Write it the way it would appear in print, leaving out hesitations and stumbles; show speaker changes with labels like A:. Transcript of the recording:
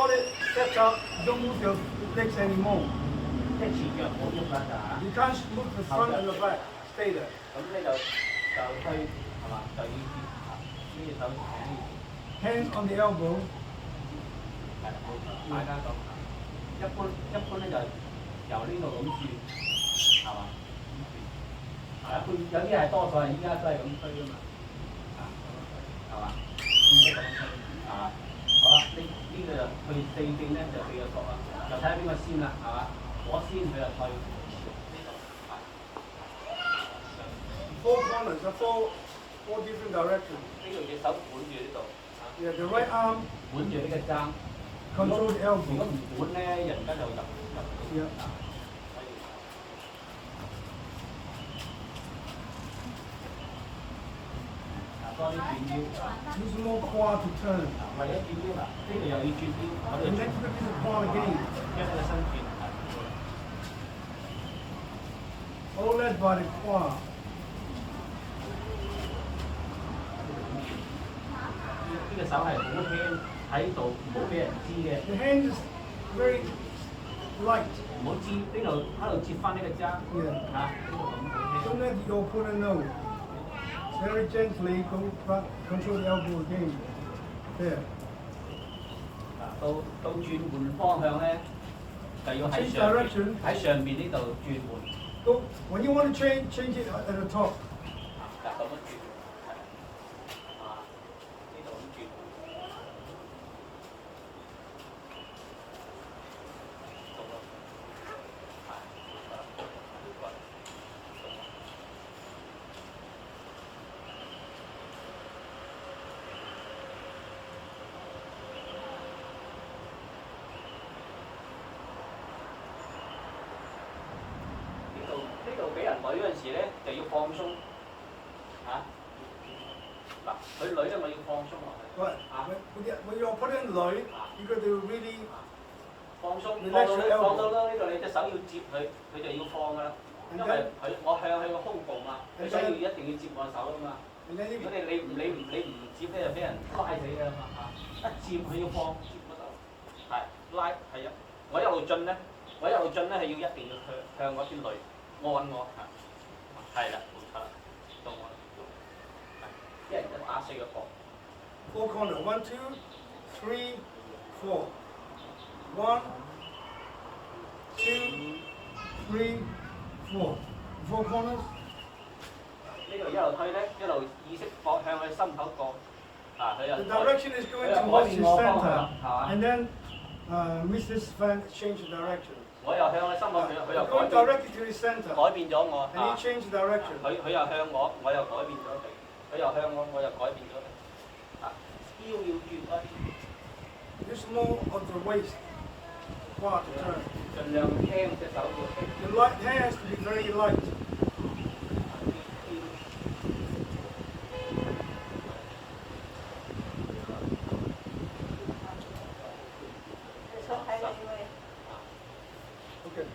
A: got it set up, don't move your legs anymore.
B: 即係前腳冇喐啦就嚇。
A: You can't move the front and the back. Stay there.
B: 咁你就推係嘛？就要呢隻手喺呢邊。
A: Hands on the elbow.
B: 係啦，冇錯，大家咁。一般咧就由呢度咁轉，係嘛？係啊，有啲係多數係依家都係咁推㗎嘛。係嘛？唔識咁推啊！好啦，呢個就去四正咧就四個角啦，就睇下邊個先啦，係嘛？我先佢就退。
A: Four corners, four different directions.
B: 呢度隻手管住呢度。
A: Yeah, the right arm
B: 管住呢個踭。
A: control the
B: 如果
A: elbow.
B: 唔管咧，人家就入。
A: Yeah.
B: 多啲轉腰。
A: Use more quad to turn.
B: 為咗轉腰啦，呢度又要轉腰，我哋
A: And then flip the quad again.
B: 將呢個身轉。
A: All led by the quad.
B: 呢個手係好輕喺度，唔好俾人知嘅。
A: The hand is very light.
B: 唔好知呢度喺度接翻呢個踭。
A: Yeah.
B: 嚇，呢度咁好
A: Don't let your opponent know. Very gently go back, control the elbow again. There.
B: 輕。到轉換方向咧，就要喺上邊呢度轉換。
A: So when you want to change it at the top.
B: 嗱咁樣轉，係啊，呢度咁轉。呢度俾人捋嗰陣時咧，就要放鬆嚇。嗱，佢捋咧，我要放鬆落去。
A: Right. When you're putting light, you got to really
B: 放鬆，放到呢度，你隻手要接佢，佢就要放㗎啦。因為我向佢個胸部嘛，佢所以一定要接我手㗎嘛。如果你唔接咧，就俾人拉死㗎嘛嚇。一接佢要放，接嗰度係拉係啊。我一路進咧係要一定要向嗰邊捋。按我係啦，冇錯啦，到我係，一人就打4個角。
A: four corner. 1, 2, 3, 4. 1, 2, 3, 4. Four corners.
B: 呢度一路推咧，一路意識放向佢心口角。啊，佢又
A: The direction is going towards his center. And then Mrs. Van change the direction.
B: 我又向佢心口，佢又
A: Going directly to his center.
B: 改變咗我。
A: And he changed the direction.
B: 佢又向我，我又改變咗佢；佢又向我，我又改變咗佢。啊，腰要轉開啲。
A: Use more of the waist. Quad to turn.
B: 盡量輕隻手要輕。
A: The light hands to be very light. Okay.